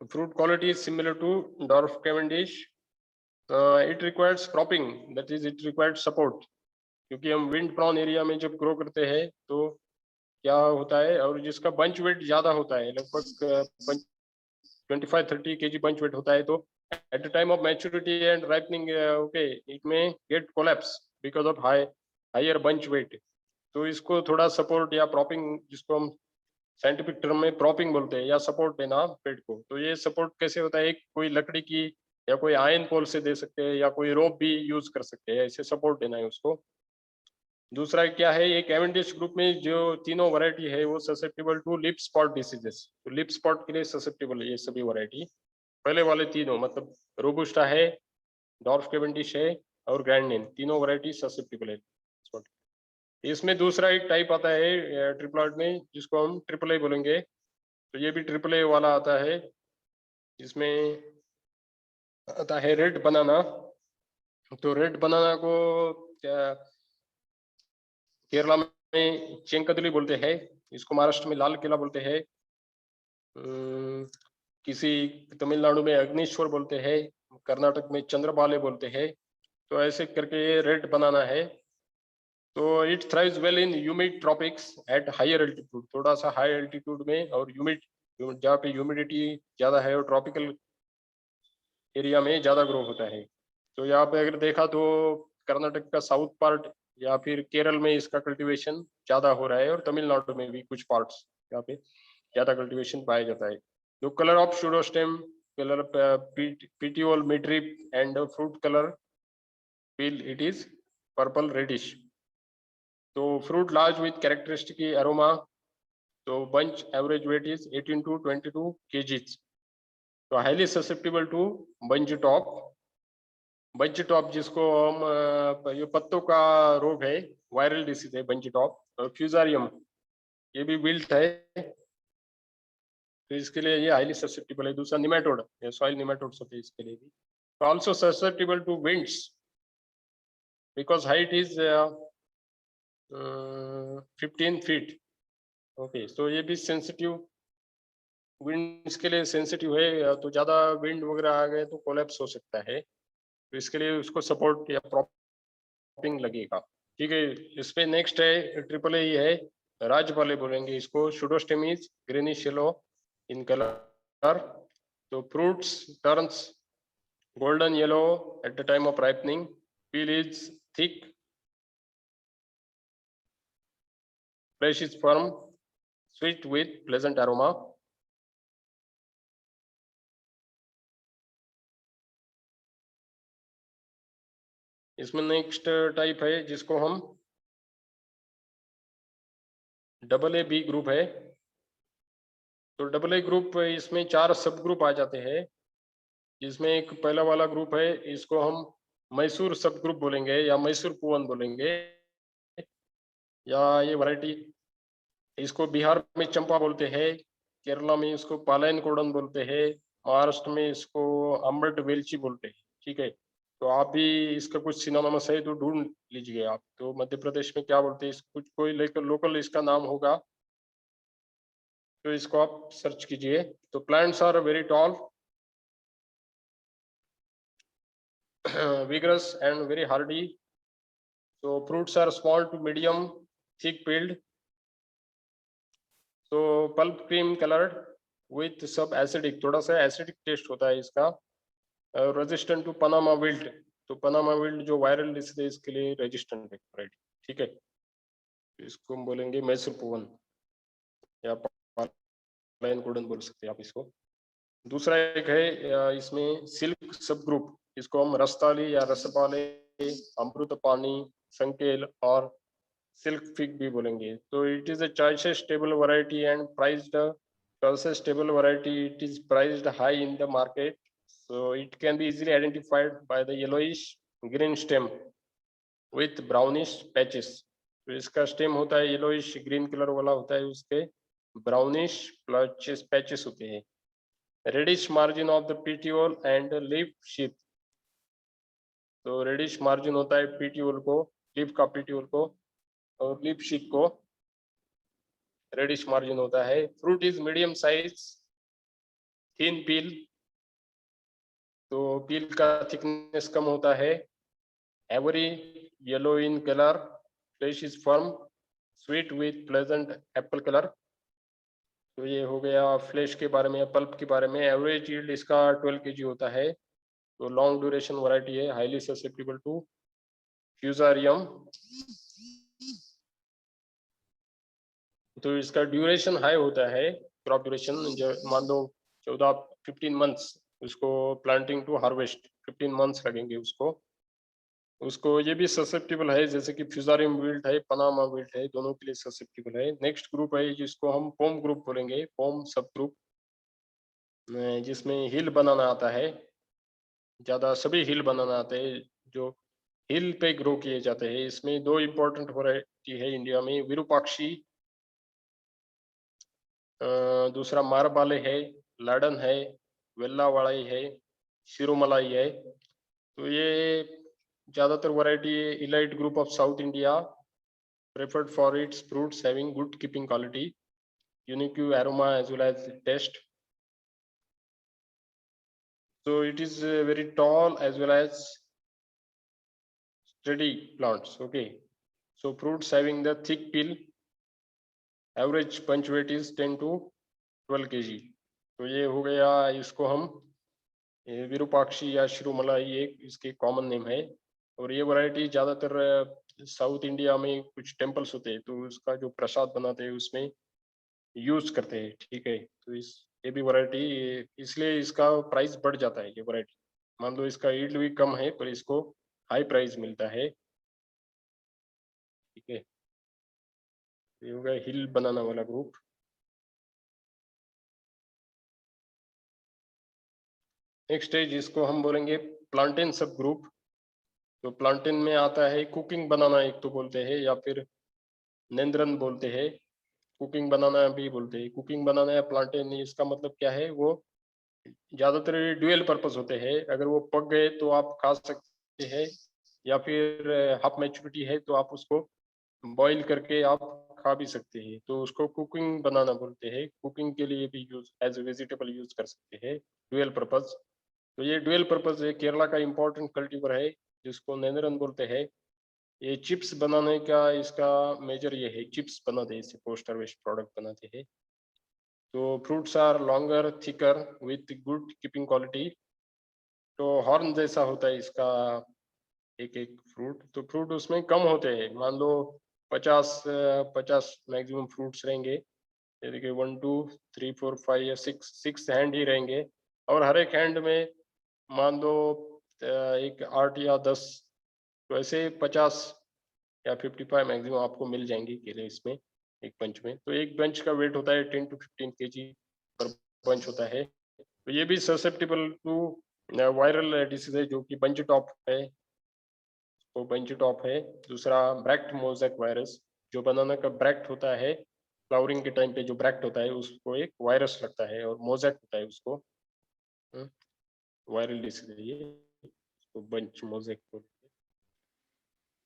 Fruit quality is similar to dwarf Cavendish. It requires cropping, that is it requires support, क्योंकि हम wind prawn area में जब grow करते हैं तो क्या होता है, और जिसका बंच वेट ज्यादा होता है, लगभग 25-30 kg बंच वेट होता है, तो at the time of maturity and ripening okay it may get collapse because of higher bunch weight. तो इसको थोड़ा सपोर्ट या प्रॉपिंग, जिसको हम साइंटिफिक टर्म में प्रॉपिंग बोलते हैं, या सपोर्ट देना पेड़ को। तो ये सपोर्ट कैसे होता है, कोई लकड़ी की या कोई आयन पोल से दे सकते हैं, या कोई रोप भी यूज कर सकते हैं, ऐसे सपोर्ट देना है उसको। दूसरा क्या है, ये कैवेंडिश ग्रुप में जो तीनों वैरायटी है वो susceptible to leaf spot diseases, तो लिप स्पॉट के लिए ससेप्टेबल है ये सभी वैरायटी। पहले वाले तीनों मतलब रोबुस्टा है, डॉर्फ कैवेंडिश है और ग्रैंडनिन, तीनों वैरायटी ससेप्टेबल है spot। इसमें दूसरा एक टाइप आता है ट्रिपलॉइड में, जिसको हम ट्रिपल ए बोलेंगे। तो ये भी ट्रिपल ए वाला आता है, जिसमें आता है रेड बनाना। तो रेड बनाना को केरला में चेंकदली बोलते हैं, इसको महाराष्ट्र में लाल किला बोलते हैं, किसी तमिलनाडु में अग्निश्वर बोलते हैं, कर्नाटक में चंद्रबाले बोलते हैं। तो ऐसे करके ये रेड बनाना है। तो it thrives well in humid tropics at higher altitude, थोड़ा सा हाई एल्टीट्यूड में और ह्यूमिड, जहाँ पे ह्यूमिडिटी ज्यादा है और ट्रॉपिकल एरिया में ज्यादा ग्रो होता है। तो यहाँ पे अगर देखा तो कर्नाटक का साउथ पार्ट या फिर केरल में इसका कल्टीवेशन ज्यादा हो रहा है, और तमिलनाडु में भी कुछ पार्ट्स यहाँ पे ज्यादा कल्टीवेशन पाया जाता है। तो colour of pseudostem, colour petiole midrib and fruit colour peel it is purple reddish. तो fruit large with characteristic aroma. तो bunch average weight is 18 to 22 kgs। तो highly susceptible to bunch top. Bunch top जिसको हम ये पत्तों का रोग है, वायरल डिसीज है बंच टॉप। फ्यूजारियम ये भी विल्ट है, तो इसके लिए ये हाईली ससेप्टेबल है। दूसरा निमेटोड, ये सॉइल निमेटोड्स होते हैं इसके लिए भी। तो also susceptible to winds because height is 15 feet। Okay, तो ये भी सेंसिटिव, विंड्स के लिए सेंसिटिव है। तो ज्यादा विंड वगैरह आ गए तो कोलैप्स हो सकता है, तो इसके लिए उसको सपोर्ट या प्रॉपिंग लगेगा। ठीक है, इस पे नेक्स्ट है ट्रिपल ए है, राजपाले बोलेंगे इसको। Pseudostem is greenish yellow in colour. तो fruits turns golden yellow at the time of ripening. Peel is thick, flesh is firm, sweet with pleasant aroma. इसमें नेक्स्ट टाइप है जिसको हम डबल ए बी ग्रुप है। तो double A group, इसमें 4 सब group आ जाते हैं, जिसमें एक पहला वाला ग्रुप है, इसको हम मैसूर सब ग्रुप बोलेंगे या मैसूर पुवन बोलेंगे, या ये वैरायटी इसको बिहार में चंपा बोलते हैं, केरला में इसको पालायन कोडन बोलते हैं, महाराष्ट्र में इसको अम्बर्ट वेलची बोलते हैं। ठीक है, तो आप भी इसका कुछ सिनोनिमस है तो ढूंढ लीजिए आप। तो मध्य प्रदेश में क्या बोलते हैं, कुछ कोई लोकल इसका नाम होगा, तो इसको आप सर्च कीजिए। तो plants are very tall, vigorous and very hardy. So fruits are small to medium, thick peeled. So pulp cream colored with सब acidic, थोड़ा सा acidic taste होता है इसका। रेजिस्टेंट टू पनामा विल्ट, तो पनामा विल्ट जो वायरल डिसीज है इसके लिए रेजिस्टेंट है, राइट। ठीक है, इसको हम बोलेंगे मैसूर पुवन या पालायन कोडन बोल सकते हैं आप इसको। दूसरा एक है इसमें सिल्क सब ग्रुप, इसको हम रसताली या रसपाले, अमृत पानी, संकेल और सिल्क फिग भी बोलेंगे। तो it is a choicest stable variety and priced choicest stable variety, it is priced high in the market, so it can be easily identified by the yellowish green stem with brownish patches। तो इसका stem होता है yellowish green colour वाला होता है, उसके brownish patches होते हैं। Reddish margin of the petiole and leaf sheath, तो रेडिश मार्जिन होता है पीटियोल को, लीफ का पीटियोल को, और लीफ शीथ को रेडिश मार्जिन होता है। Fruit is medium size thin peel, तो पील का थिकनेस कम होता है। Every yellow in colour, flesh is firm, sweet with pleasant apple colour. तो ये हो गया फ्लेश के बारे में, पल्प के बारे में। एवरेज यील्ड इसका 12 kg होता है। तो लॉन्ग ड्यूरेशन वैरायटी है, हाईली ससेप्टेबल टू फ्यूजारियम। तो इसका ड्यूरेशन हाई होता है, क्रॉप ड्यूरेशन जो मान लो 14-15 मंथ्स, उसको प्लांटिंग टू हार्वेस्ट 15 मंथ्स लगेंगे उसको ये भी ससेप्टेबल है, जैसे कि फ्यूजारियम विल्ट है, पनामा विल्ट है, दोनों के लिए ससेप्टेबल है। नेक्स्ट ग्रुप है जिसको हम पोम ग्रुप बोलेंगे, पोम सब ग्रुप, जिसमें हिल बनाना आता है। ज्यादा सभी हिल बनाना आते हैं जो हिल पे ग्रो किए जाते हैं। इसमें दो इंपॉर्टेंट वैरायटी है इंडिया में, विरूपाक्षी, दूसरा मारबाले है, लाडन है, वेल्लावाड़ाई है, शिरोमलाई है। तो ये ज्यादातर variety elite group of south India, preferred for its fruits having good keeping quality, unique aroma as well as taste. So it is very tall as well as sturdy plants. Okay, so fruits having the thick peel, average punch weight is 10 to 12 kg. तो ये हो गया, इसको हम विरूपाक्षी या शिरोमलाई एक इसके common name है। और ये वैरायटी ज्यादातर साउथ इंडिया में कुछ टेम्पल्स होते हैं, तो उसका जो प्रसाद बनाते हैं उसमें यूज करते हैं। ठीक है, तो ये भी वैरायटी, इसलिए इसका प्राइस बढ़ जाता है। ये वैरायटी मान लो इसका यील्ड भी कम है पर इसको हाई प्राइस मिलता है। ठीक है, ये हो गया हिल बनाना वाला ग्रुप। नेक्स्ट है जिसको हम बोलेंगे प्लांटेन सब ग्रुप। तो प्लांटेन में आता है कुकिंग बनाना, एक तो बोलते हैं, या फिर नेंद्रन बोलते हैं, कुकिंग बनाना भी बोलते हैं। कुकिंग बनाना या प्लांटेन, इसका मतलब क्या है, वो ज्यादातर ड्यूअल पर्पस होते हैं। अगर वो पक गए तो आप खा सकते हैं, या फिर हाफ मैच्योरिटी है तो आप उसको बॉईल करके आप खा भी सकते हैं। तो उसको कुकिंग बनाना बोलते हैं। कुकिंग के लिए भी use as a vegetable use कर सकते हैं, ड्यूअल पर्पस। तो ये ड्यूअल पर्पस है, केरला का इंपॉर्टेंट कल्टीवर है जिसको नेंद्रन बोलते हैं। ये चिप्स बनाने का इसका मेजर ये है, चिप्स बनाते हैं, इससे पोस्ट हार्वेस्ट प्रोडक्ट बनाते हैं। तो fruits are longer, thicker with good keeping quality. तो हॉर्न जैसा होता है इसका एक एक फ्रूट। तो फ्रूट उसमें कम होते हैं, मान लो 50 मैक्सिमम फ्रूट्स रहेंगे, जैसे कि 1 2 3 4 5 या 6 हैंड ही रहेंगे। और हर एक हैंड में मान लो एक 8 या 10, तो ऐसे 50 या 55 मैक्सिमम आपको मिल जाएंगे केले इसमें, एक बंच में। तो एक बंच का वेट होता है 10 to 15 kg पर बंच होता है। तो ये भी ससेप्टेबल टू वायरल डिसीज है, जो कि बंच टॉप है, वो बंच टॉप है। दूसरा ब्रैक्ट मोज़ेक वायरस, जो बनाना का ब्रैक्ट होता है, फ्लावरिंग के टाइम पे जो ब्रैक्ट होता है उसको एक वायरस लगता है, और मोज़ेक होता है उसको वायरल डिसीज है ये, तो बंच मोज़ेक।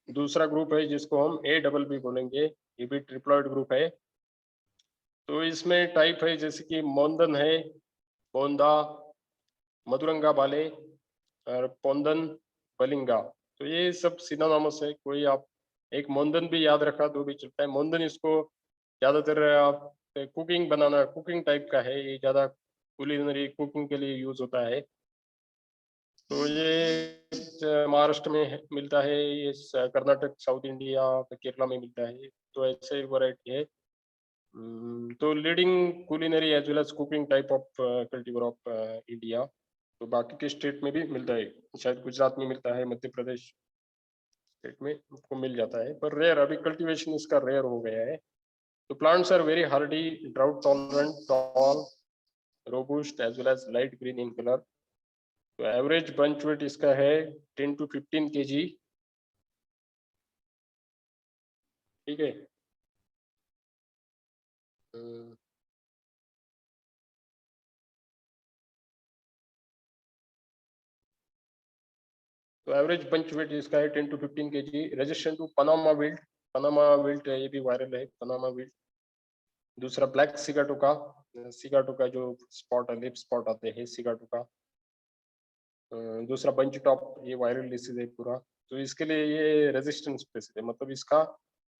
दूसरा ग्रुप है जिसको हम A BB बोलेंगे, ये भी ट्रिप्लॉइड ग्रुप है। तो इसमें टाइप है जैसे कि मोंदन है, बोंदा, मधुरंगा बाले और पोंदन बलिंगा। तो ये सब सिनोनिमस है, कोई आप एक मोंदन भी याद रखा तो भी चलता है। मोंदन इसको ज्यादातर आप कुकिंग बनाना, कुकिंग टाइप का है, ये ज्यादा कुलिनरी कुकिंग के लिए यूज होता है। तो ये महाराष्ट्र में मिलता है, ये कर्नाटक, साउथ इंडिया, केरला में मिलता है। तो ऐसे वैरायटी है। तो leading culinary as well as cooking type of cultivar of India. तो बाकी के स्टेट में भी मिलता है, शायद गुजरात में मिलता है, मध्य प्रदेश स्टेट में आपको मिल जाता है, पर रेयर, अभी कल्टीवेशन इसका रेयर हो गया है। तो plants are very hardy, drought tolerant, tall, robust as well as light green in colour. तो एवरेज बंच वेट इसका है 10 to 15 kg। ठीक है, तो एवरेज बंच वेट इसका है 10 to 15 kg। Resistant to Panama wilt, Panama wilt ये भी वायरल है, पनामा विल्ट। दूसरा ब्लैक सिगाटोका, सिगाटो का जो स्पॉट लिप स्पॉट आते हैं सिगाटो का। दूसरा बंच टॉप, ये वायरल डिसीज है पूरा, तो इसके लिए ये रेजिस्टेंस स्पेसिस है, मतलब इसका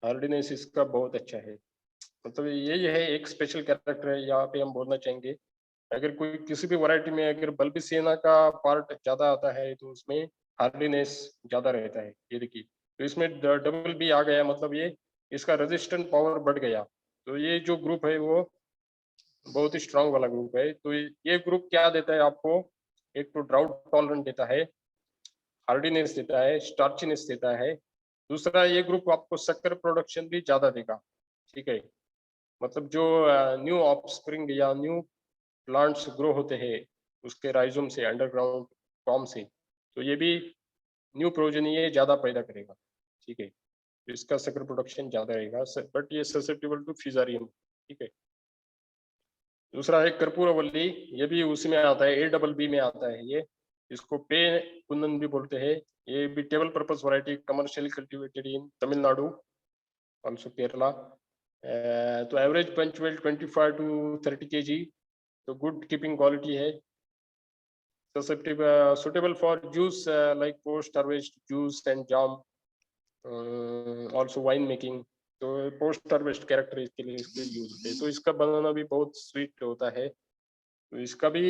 हार्डनेस इसका बहुत अच्छा है। मतलब यही है एक स्पेशल कैरेक्टर है यहाँ पे हम बोलना चाहेंगे। अगर कोई किसी भी वैरायटी में अगर बल्बिसियाना का पार्ट ज्यादा आता है तो उसमें हार्डीनेस ज्यादा रहता है। ये देखिए, तो इसमें डबल बी आ गया, मतलब ये इसका रेजिस्टेंट पावर बढ़ गया। तो ये जो ग्रुप है वो बहुत ही स्ट्रांग वाला ग्रुप है। तो ये ग्रुप क्या देता है आपको, एक तो ड्राउट टॉलरेंट देता है, हार्डीनेस देता है, स्टार्चीनेस देता है। दूसरा ये ग्रुप आपको शक्कर प्रोडक्शन भी ज्यादा देगा। ठीक है, मतलब जो न्यू ऑफस्प्रिंग या न्यू प्लांट्स ग्रो होते हैं उसके राइजोम से, अंडरग्राउंड फॉर्म से, तो ये भी न्यू प्रोजेनी ये ज्यादा पैदा करेगा। ठीक है, तो इसका शक्कर प्रोडक्शन ज्यादा रहेगा, बट ये ससेप्टेबल टू फिजारियम। ठीक है, दूसरा है कर्पूरवल्ली, ये भी उसी में आता है, A BB में आता है ये। इसको पे कुंदन भी बोलते हैं। ये भी table purpose variety, commercially cultivated in Tamil Nadu, also Kerala. तो average bunch weight 25 to 30 kg, तो गुड कीपिंग क्वालिटी है। susceptible suitable for juice like post harvest juice and jam, also wine making। तो पोस्ट हार्वेस्ट कैरेक्टर इसके लिए इसके use होते हैं। तो इसका बनाना भी बहुत स्वीट होता है। तो इसका भी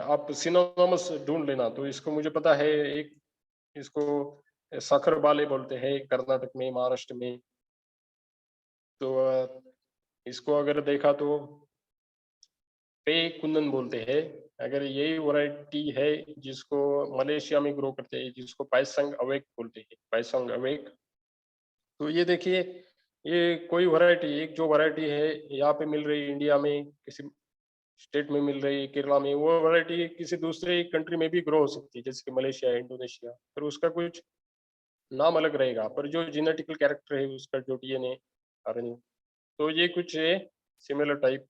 आप सिनोनिमस ढूंढ लेना। तो इसको मुझे पता है, एक इसको साखर बाले बोलते हैं कर्नाटक में, महाराष्ट्र में। तो इसको अगर देखा तो पे कुंदन बोलते हैं। अगर यही वैरायटी है जिसको मलेशिया में ग्रो करते हैं, जिसको पायसंग अवेक बोलते हैं, पायसंग अवेक। तो ये देखिए, ये कोई वैरायटी, एक जो वैरायटी है यहाँ पे मिल रही है इंडिया में, किसी स्टेट में मिल रही है, केरला में, वो वैरायटी किसी दूसरे कंट्री में भी ग्रो हो सकती है, जैसे कि मलेशिया, इंडोनेशिया, पर उसका कुछ नाम अलग रहेगा। पर जो जेनेटिकल कैरेक्टर है उसका, जो DNA RNA, तो ये कुछ सिमिलर टाइप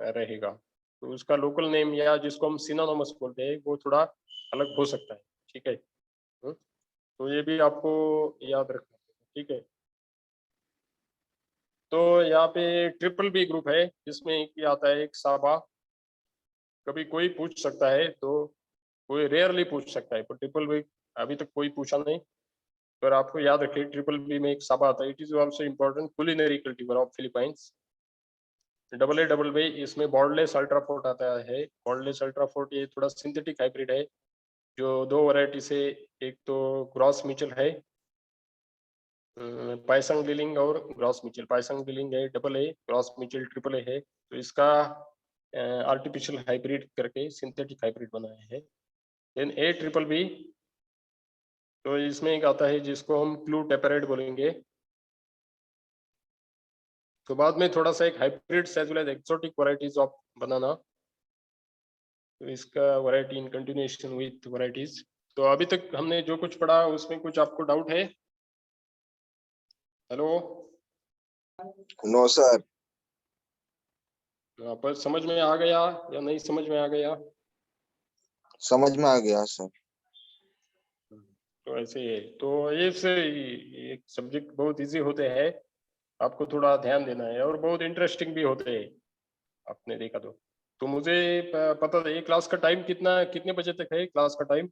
रहेगा। तो उसका लोकल नेम या जिसको हम सिनोनिमस बोलते हैं वो थोड़ा अलग हो सकता है। ठीक है, तो ये भी आपको याद रखना है। ठीक है, तो यहाँ पे BBB ग्रुप है, जिसमें एक आता है एक साबा। कभी कोई पूछ सकता है, तो कोई रेयरली पूछ सकता है, पर BBB अभी तक कोई पूछा नहीं। पर आपको याद रखिए, BBB में एक साबा आता है। It is also important culinary cultivar of Philippines. AA इसमें बॉर्डलेस अल्ट्राफोर्ट आता है। बॉर्डलेस अल्ट्राफोर्ट ये थोड़ा सिंथेटिक हाइब्रिड है, जो दो वैरायटी से, एक तो ग्रॉस मिचल है, पाइसंग लिलिंग और ग्रॉस मिचल। पाइसंग लिलिंग है AA, ग्रॉस मिचल AAA है। तो इसका आर्टिफिशियल हाइब्रिड करके सिंथेटिक हाइब्रिड बनाया है। देन A BBB, तो इसमें एक आता है जिसको हम क्लू टेपरेट बोलेंगे। तो बाद में थोड़ा सा एक hybrid as well as exotic varieties of banana. तो इसका variety in continuation with varieties. तो अभी तक हमने जो कुछ पढ़ा उसमें कुछ आपको डाउट है? Hello, no sir. पर समझ में आ गया या नहीं समझ में आ गया? समझ में आ गया सर। तो ऐसे ही है। तो ये से एक सब्जेक्ट बहुत इजी होते हैं, आपको थोड़ा ध्यान देना है, और बहुत इंटरेस्टिंग भी होते हैं, आपने देखा तो मुझे पता था। ये क्लास का टाइम कितना, कितने बजे तक है क्लास का टाइम?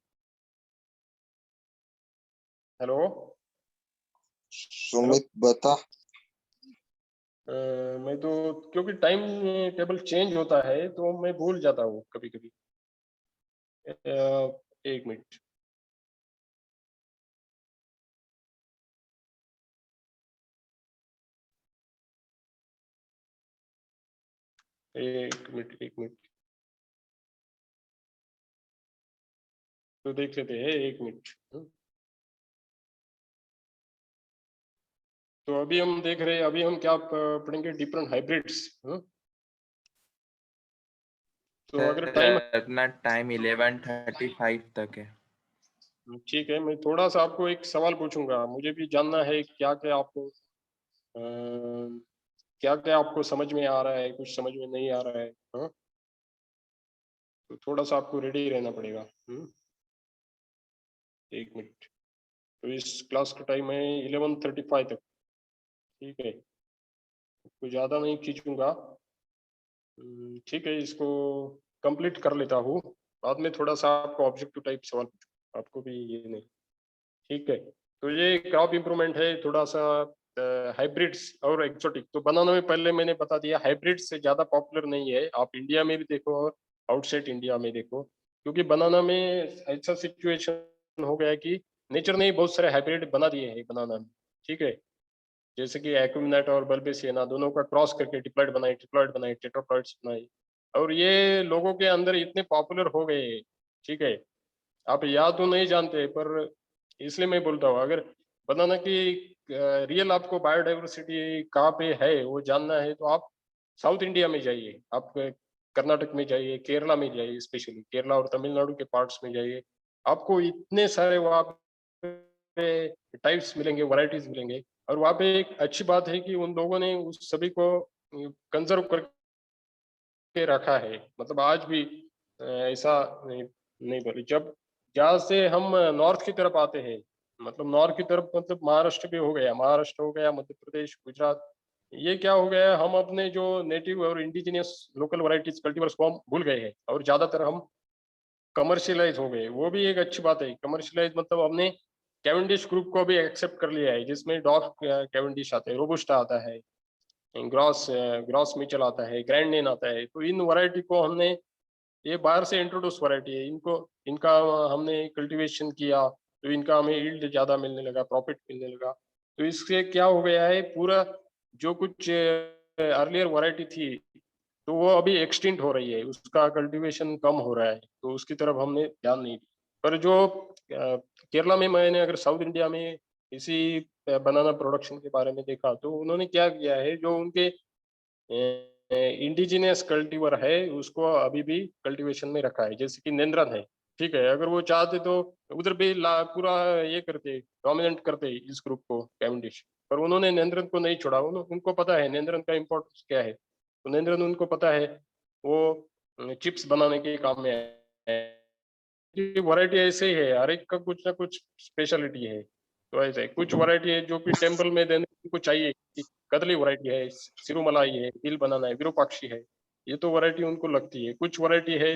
हेलो, सुमित बता। मैं तो, क्योंकि टाइम टेबल चेंज होता है तो मैं भूल जाता हूँ कभी कभी। एक मिनट, एक मिनट, तो देख लेते हैं, एक मिनट। तो अभी हम देख रहे हैं, अभी हम क्या पढ़ेंगे, डिफरेंट हाइब्रिड्स। तो अगर टाइम, अपना टाइम 11:35 तक है। ठीक है, मैं थोड़ा सा आपको एक सवाल पूछूंगा, मुझे भी जानना है क्या क्या आपको क्या क्या आपको समझ में आ रहा है, कुछ समझ में नहीं आ रहा है। हाँ, तो थोड़ा सा आपको रेडी रहना पड़ेगा। एक मिनट। तो इस क्लास का टाइम है 11:35 तक। ठीक है, कोई ज़्यादा नहीं खींचूंगा। ठीक है, इसको कंप्लीट कर लेता हूँ। बाद में थोड़ा सा आपको ऑब्जेक्टिव टाइप सवाल पूछूं, आपको भी ये नहीं। ठीक है, तो ये क्रॉप इम्प्रूवमेंट है थोड़ा सा हाइब्रिड्स और एक्सोटिक। तो बनाना में पहले मैंने बता दिया, हाइब्रिड से ज़्यादा पॉपुलर नहीं है, आप इंडिया में भी देखो और आउटसाइड इंडिया में देखो, क्योंकि बनाना में ऐसा सिचुएशन हो गया है कि नेचर ने ही बहुत सारे हाइब्रिड बना दिए हैं बनाना में। ठीक है, जैसे कि एक्विमिनेट और बल्बेसियाना दोनों का क्रॉस करके ट्रिप्लॉइड बनाई, टेट्राप्लॉइड्स बनाई, और ये लोगों के अंदर इतने पॉपुलर हो गए। ठीक है, आप या तो नहीं जानते, पर इसलिए मैं बोलता हूँ, अगर बनाना की रियल आपको बायोडाइवर्सिटी कहाँ पे है वो जानना है, तो आप साउथ इंडिया में जाइए, आप कर्नाटक में जाइए, केरला में जाइए, स्पेशली केरला और तमिलनाडु के पार्ट्स में जाइए, आपको इतने सारे वहाँ पे टाइप्स मिलेंगे, वैरायटीज मिलेंगे। और वहाँ पे एक अच्छी बात है कि उन लोगों ने उस सभी को कंजर्व करके रखा है, मतलब आज भी ऐसा नहीं बोले। जब जहाँ से हम नॉर्थ की तरफ आते हैं, मतलब नॉर्थ की तरफ, मतलब महाराष्ट्र भी हो गया, महाराष्ट्र हो गया, मध्य प्रदेश, गुजरात, ये क्या हो गया है, हम अपने जो नेटिव और इंडिजिनियस लोकल वैरायटीज कल्टीवर्स को हम भूल गए हैं, और ज्यादातर हम कमर्शियलाइज हो गए। वो भी एक अच्छी बात है, कमर्शियलाइज मतलब हमने कैवेंडिश ग्रुप को भी एक्सेप्ट कर लिया है, जिसमें डॉग कैवेंडिश आता है, रोबुस्टा आता है, ग्रॉस ग्रॉस मिचल आता है, ग्रैंड नेन आता है। तो इन वैरायटी को हमने, ये बाहर से इंट्रोड्यूस वैरायटी है, इनको इनका हमने कल्टीवेशन किया, तो इनका हमें यील्ड ज्यादा मिलने लगा, प्रॉफिट मिलने लगा। तो इससे क्या हो गया है, पूरा जो कुछ अर्लियर वैरायटी थी, तो वो अभी एक्सटिंक्ट हो रही है, उसका कल्टीवेशन कम हो रहा है, तो उसकी तरफ हमने ध्यान नहीं दिया। पर जो केरला में, मैंने अगर साउथ इंडिया में इसी बनाना प्रोडक्शन के बारे में देखा, तो उन्होंने क्या किया है, जो उनके इंडिजिनियस कल्टीवर है उसको अभी भी कल्टीवेशन में रखा है, जैसे कि नेंद्रन है। ठीक है, अगर वो चाहते तो उधर भी पूरा ये करते, डोमिनेट करते इस ग्रुप को, कैवेंडिश, पर उन्होंने नेंद्रन को नहीं छोड़ा। उनको पता है नेंद्रन का इम्पोर्टेंस क्या है, तो नेंद्रन उनको पता है, वो चिप्स बनाने के काम में है। वैरायटी ऐसे ही है, हर एक का कुछ ना कुछ स्पेशलिटी है। तो ऐसे कुछ वैरायटी है जो कि टेम्पल में देने को चाहिए, कि कदली वैरायटी है, सिरुमलाई है, तिल बनाना है, विरूपाक्षी है, ये तो वैरायटी उनको लगती है। कुछ वैरायटी है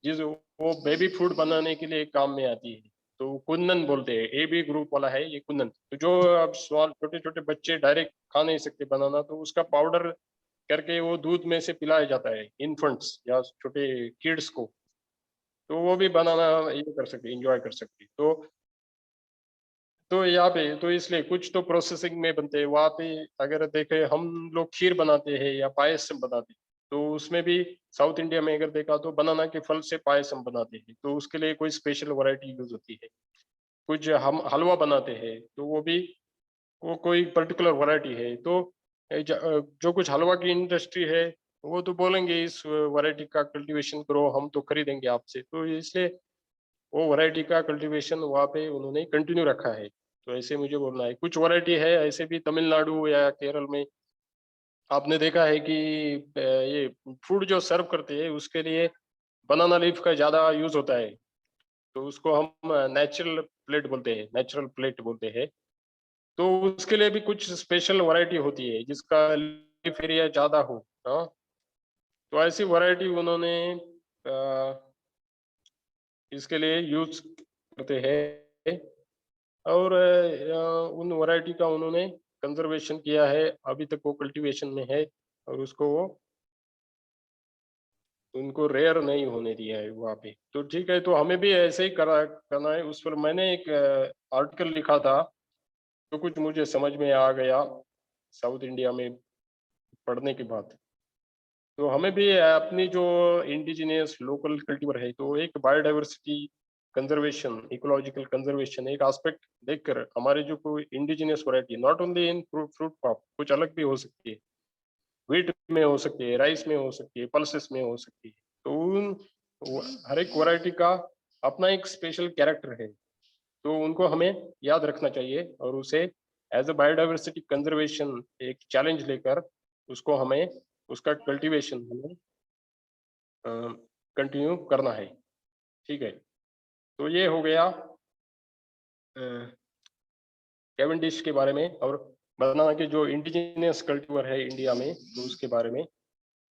जिस वो बेबी फूड बनाने के लिए काम में आती है, तो कुंदन बोलते हैं, ए बी ग्रुप वाला है ये कुंदन। तो जो अब स्मॉल छोटे छोटे बच्चे डायरेक्ट खा नहीं सकते बनाना, तो उसका पाउडर करके वो दूध में से पिलाया जाता है इन्फेंट्स या छोटे किड्स को, तो वो भी बनाना ये कर सकते, इंजॉय कर सकते। तो यहाँ पे तो इसलिए कुछ तो प्रोसेसिंग में बनते हैं वहाँ पे। अगर देखें हम लोग खीर बनाते हैं या पायसम बनाते हैं, तो उसमें भी साउथ इंडिया में अगर देखा तो बनाना के फल से पायसम बनाते हैं, तो उसके लिए कोई स्पेशल वैरायटी यूज होती है। कुछ हम हलवा बनाते हैं, तो वो भी वो कोई पर्टिकुलर वैरायटी है। तो जो कुछ हलवा की इंडस्ट्री है, वो तो बोलेंगे इस वैरायटी का कल्टीवेशन करो, हम तो खरीदेंगे आपसे, तो इसलिए वो वैरायटी का कल्टीवेशन वहाँ पे उन्होंने कंटिन्यू रखा है। तो ऐसे मुझे बोलना है, कुछ वैरायटी है ऐसे भी तमिलनाडु या केरल में आपने देखा है कि ये फूड जो सर्व करते हैं उसके लिए बनाना लीफ का ज्यादा यूज होता है, तो उसको हम नेचुरल प्लेट बोलते हैं, नेचुरल प्लेट बोलते हैं। तो उसके लिए भी कुछ स्पेशल वैरायटी होती है जिसका लीफ एरिया ज्यादा हो। हाँ, तो ऐसी वैरायटी उन्होंने इसके लिए यूज करते हैं, और उन वैरायटी का उन्होंने कंजर्वेशन किया है, अभी तक वो कल्टीवेशन में है, और उसको वो उनको रेयर नहीं होने दिया है वहाँ पे। तो ठीक है, तो हमें भी ऐसे ही करना है। उस पर मैंने एक आर्टिकल लिखा था, तो कुछ मुझे समझ में आ गया साउथ इंडिया में पढ़ने के बाद। तो हमें भी अपनी जो इंडिजिनियस लोकल कल्टीवर है, तो एक बायोडाइवर्सिटी कंजर्वेशन, इकोलॉजिकल कंजर्वेशन एक एस्पेक्ट देखकर, हमारे जो कोई indigenous variety, not only in fruit crop, कुछ अलग भी हो सकती है, व्हीट में हो सकती है, राइस में हो सकती है, पल्सेस में हो सकती है। तो हर एक वैरायटी का अपना एक स्पेशल कैरेक्टर है, तो उनको हमें याद रखना चाहिए, और उसे एज अ बायोडाइवर्सिटी कंजर्वेशन एक चैलेंज लेकर उसको हमें, उसका कल्टीवेशन हमें कंटिन्यू करना है। ठीक है, तो ये हो गया कैवेंडिश के बारे में, और बनाना के जो इंडिजिनियस कल्टीवर है इंडिया में, तो उसके बारे में।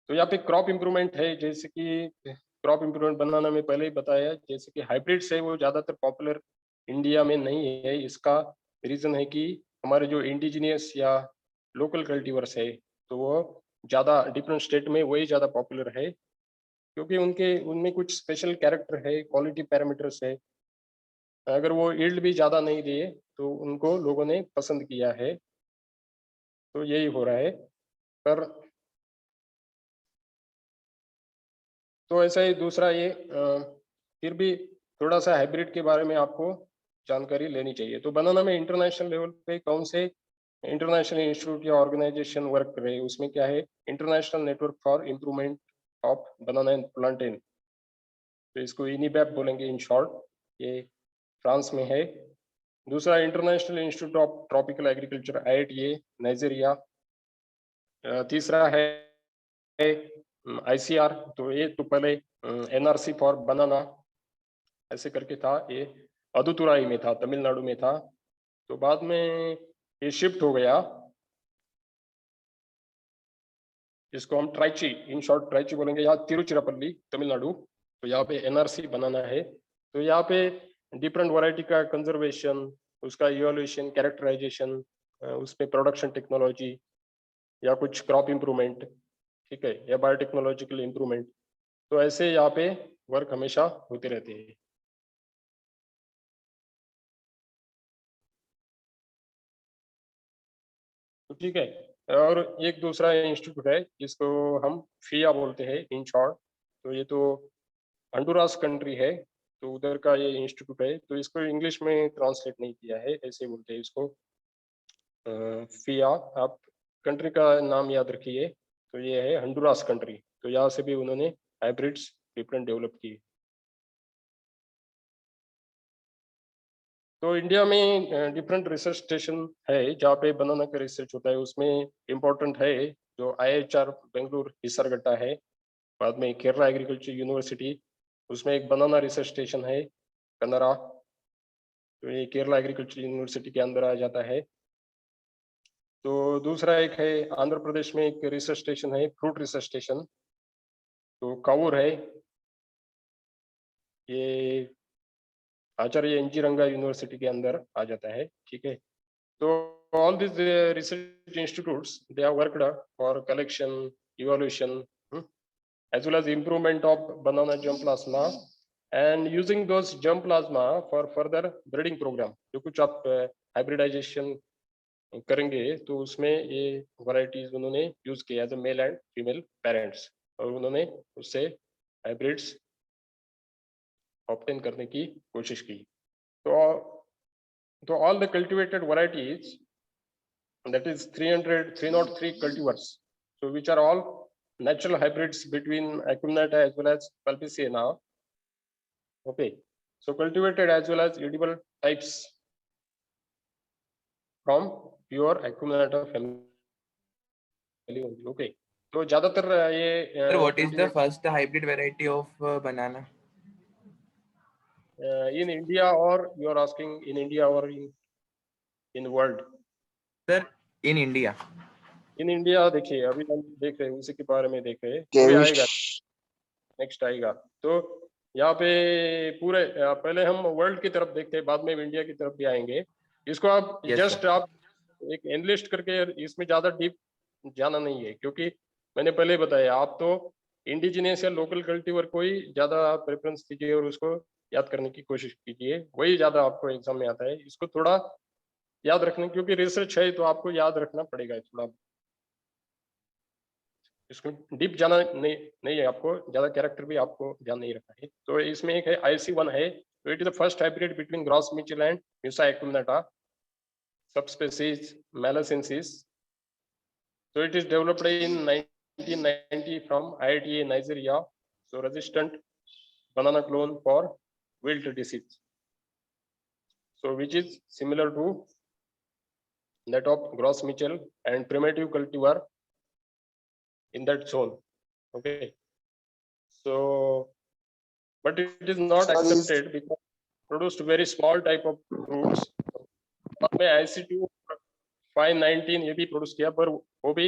तो यहाँ पे क्रॉप इम्प्रूवमेंट है, जैसे कि क्रॉप इम्प्रूवमेंट बनाना में पहले ही बताया, जैसे कि हाइब्रिड्स है वो ज़्यादातर पॉपुलर इंडिया में नहीं है। इसका रीज़न है कि हमारे जो इंडिजिनियस या लोकल कल्टीवर्स है तो वो ज़्यादा डिफरेंट स्टेट में वही ज़्यादा पॉपुलर है, क्योंकि उनके उनमें कुछ स्पेशल कैरेक्टर है, क्वालिटी पैरामीटर्स है। अगर वो यील्ड भी ज़्यादा नहीं दिए तो उनको लोगों ने पसंद किया है, तो यही हो रहा है। पर तो ऐसा ही दूसरा ये फिर भी थोड़ा सा हाइब्रिड के बारे में आपको जानकारी लेनी चाहिए। तो बनाना में इंटरनेशनल लेवल पे कौन से इंटरनेशनल इंस्टीट्यूट या ऑर्गेनाइजेशन वर्क कर रहे हैं, उसमें क्या है, international network for improvement of banana and plantain, तो इसको इनिबैप बोलेंगे इन शॉर्ट, ये फ्रांस में है। दूसरा international institute of tropical agriculture IITA Nigeria. तीसरा है ICR, तो ये तो पहले NRC फॉर बनाना ऐसे करके था, ये अदुतुराई में था, तमिलनाडु में था, तो बाद में ये शिफ्ट हो गया, जिसको हम ट्राइची इन शॉर्ट ट्राइची बोलेंगे, यहाँ तिरुचिरापल्ली तमिलनाडु। तो यहाँ पे NRC बनाना है, तो यहाँ पे डिफरेंट वैरायटी का कंजर्वेशन, उसका इवोल्यूशन, कैरेक्टराइजेशन, उसमें प्रोडक्शन टेक्नोलॉजी या कुछ क्रॉप इम्प्रूवमेंट, ठीक है, या बायोटेक्नोलॉजिकल इम्प्रूवमेंट, तो ऐसे यहाँ पे वर्क हमेशा होते रहते हैं। तो ठीक है, और एक दूसरा इंस्टीट्यूट है जिसको हम FIA बोलते हैं इन शॉर्ट, तो ये तो हंडुरास कंट्री है, तो उधर का ये इंस्टीट्यूट है, तो इसको इंग्लिश में ट्रांसलेट नहीं किया है, ऐसे बोलते हैं इसको FIA। आप कंट्री का नाम याद रखिए, तो ये है हंडुरास कंट्री, तो यहाँ से भी उन्होंने हाइब्रिड्स डिफरेंट डेवलप किए। तो इंडिया में डिफरेंट रिसर्च स्टेशन है जहाँ पे बनाना का रिसर्च होता है, उसमें इम्पोर्टेंट है जो IHR बेंगलुरु हिसारगट्टा है, बाद में केरला एग्रीकल्चर यूनिवर्सिटी, उसमें एक बनाना रिसर्च स्टेशन है कनरा, तो ये केरला एग्रीकल्चर यूनिवर्सिटी के अंदर आ जाता है। तो दूसरा एक है आंध्र प्रदेश में एक रिसर्च स्टेशन है, फ्रूट रिसर्च स्टेशन, तो कावूर है, ये आचार्य NG रंगा यूनिवर्सिटी के अंदर आ जाता है, ठीक है। So all these research institutes, they have worked for collection, evaluation, as well as improvement of banana germplasma, and using those germplasma for further breeding program। जो कुछ आप hybridization करेंगे तो उसमें ये varieties उन्होंने use किया as a male and female parents, और उन्होंने उससे hybrids obtain करने की कोशिश की। तो all the cultivated varieties, that is 303 cultivars, so which are all natural hybrids between Acuminata as well as Pulpicina. Okay, so cultivated as well as edible types from pure Acuminata family only. Okay, so ज्यादातर ये Sir, what is the first hybrid variety of banana? in India, or you are asking in India or in world? Sir, in India. In India देखिए, अभी हम देख रहे हैं उसी के बारे में देख रहे हैं, अभी आएगा, नेक्स्ट आएगा। तो यहाँ पे पूरे पहले हम वर्ल्ड की तरफ देखते हैं, बाद में इंडिया की तरफ भी आएंगे। इसको आप जस्ट आप एक एनलिस्ट करके, इसमें ज्यादा डीप जाना नहीं है, क्योंकि मैंने पहले बताया, आप तो इंडिजिनियस या लोकल कल्टीवर को ही ज्यादा प्रेफरेंस दीजिए और उसको याद करने की कोशिश कीजिए, वही ज्यादा आपको एग्जाम में आता है। इसको थोड़ा याद रखने, क्योंकि रिसर्च है तो आपको याद रखना पड़ेगा थोड़ा, इसको डीप जाना नहीं है, आपको ज्यादा कैरेक्टर भी आपको ध्यान नहीं रखना है। तो इसमें एक है IC1 है, तो it is the first hybrid between Gros Michel and Musa acuminata, subspecies malaccensis. So it is developed in 1990 from IITA Nigeria, so resistant banana clone for wilt disease, so which is similar to that of Gros Michel and primitive cultivar in that zone. Okay, so but it is not accepted because produced very small type of fruits। बाद में IC2 519 ये भी produce किया, पर वो भी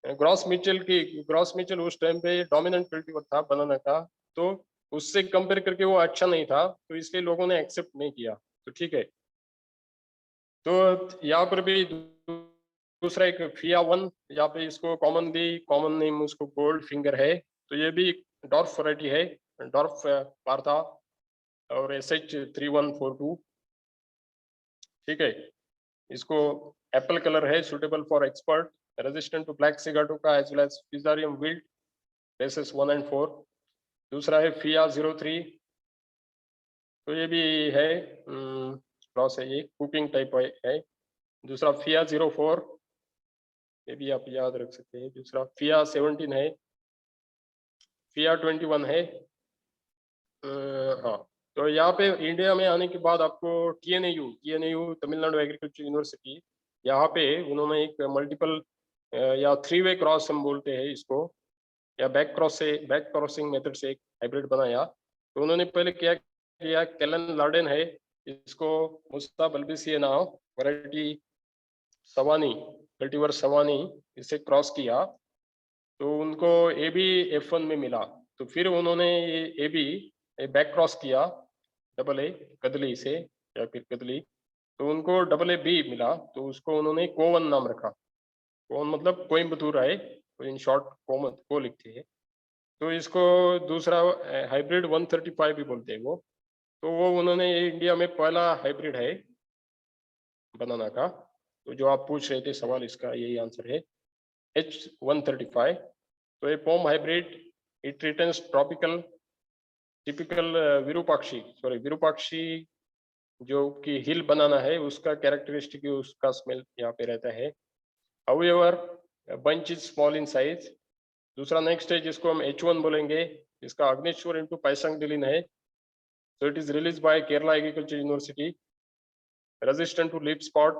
gross Mitchell उस time पे डोमिनेंट कल्टीवेटर था बनाना का, तो उससे कंपेयर करके वो अच्छा नहीं था, तो इसलिए लोगों ने एक्सेप्ट नहीं किया। तो ठीक है, तो यहाँ पर भी दूसरा एक फिया 1, यहाँ पे इसको कॉमन नेम उसको गोल्ड फिंगर है, तो ये भी डॉर्फ वैरायटी है, डॉर्फ पार्था और SH3142। ठीक है, इसको एप्पल कलर है, suitable for export, resistant to black sigatoka as well as fusarium wilt, basis 1 and 4। दूसरा है फिया 03, तो ये भी है क्रॉस है, ये कुकिंग टाइप है। दूसरा फिया 04, ये भी आप याद रख सकते हैं। दूसरा फिया 17 है, फिया 21 है। हाँ, तो यहाँ पे इंडिया में आने के बाद आपको TNAU तमिलनाडु एग्रीकल्चर यूनिवर्सिटी, यहाँ पे उन्होंने एक मल्टीपल या 3-way क्रॉस हम बोलते हैं इसको, या बैक क्रॉसिंग मेथड से एक हाइब्रिड बनाया। तो उन्होंने पहले क्या किया, केलन लार्डेन है, इसको मुस्ताब अल्बिसी नाम वैरायटी सवानी, कल्टीवर सवानी, इसे क्रॉस किया, तो उनको AB F1 में मिला। तो फिर उन्होंने ये AB बैक क्रॉस किया AA कदली से, या फिर कदली, तो उनको AA-B मिला, तो उसको उन्होंने कोवन नाम रखा। कोवन मतलब कोयम्बतूर है, तो इन शॉर्ट को लिखते हैं। तो इसको दूसरा हाइब्रिड 135 भी बोलते हैं वो। तो वो उन्होंने ये इंडिया में पहला हाइब्रिड है बनाना का। तो जो आप पूछ रहे थे सवाल, इसका यही आंसर है H135। तो ये pome hybrid, it returns typical Virupakshi जो कि हिल बनाना है, उसका कैरेक्टरिस्टिक, उसका स्मेल यहाँ पे रहता है। However bunch is small in size. दूसरा नेक्स्ट है जिसको हम H1 बोलेंगे, इसका अग्निश्वर इंटू पैसंगडिलिन है। So it is released by Kerala Agriculture University, resistant to leaf spot,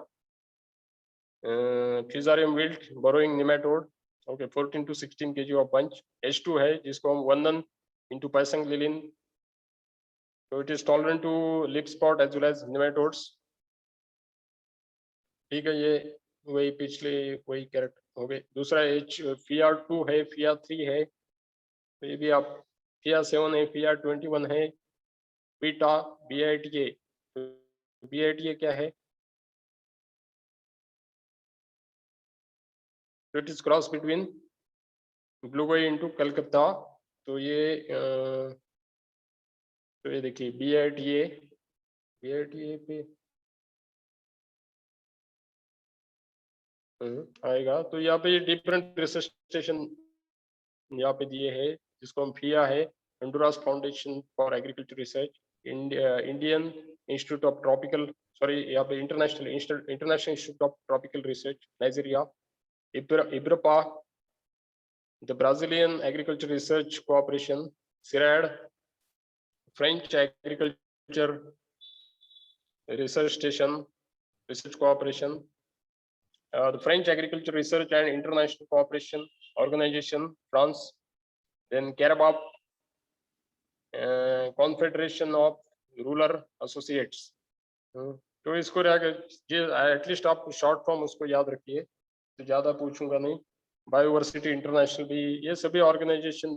Fusarium wilt, burrowing nematode, okay, 14 to 16 kg of bunch। H2 है जिसको हम Vandan into Pysanglilin, so it is tolerant to leaf spot as well as nematodes। ठीक है, ये वही पिछले वही character हो गए। दूसरा FIA2 है, FIA3 है, तो ये भी आप FIA7 है, FIA21 है, बीटा BITA। BITA क्या है? So it is cross between blue Y into Calcutta. तो ये देखिए BITA पे आएगा। तो यहाँ पे डिफरेंट रिसर्च स्टेशन यहाँ पे दिए हैं, जिसको हम FIA है, Honduras foundation for agriculture research, Indian institute of tropical, यहाँ पे international institute of tropical research Nigeria, इब्रपा, the Brazilian Agriculture Research Cooperation, CIRAD, French Agriculture Research Station Research Cooperation, the French Agriculture Research and International Cooperation Organization, France, then Carabab, Confederation of Rural Associates। तो इसको at least आप short form उसको याद रखिए, तो ज़्यादा पूछूंगा नहीं। बायोवर्सिटी इंटरनेशनल भी, ये सभी ऑर्गेनाइजेशन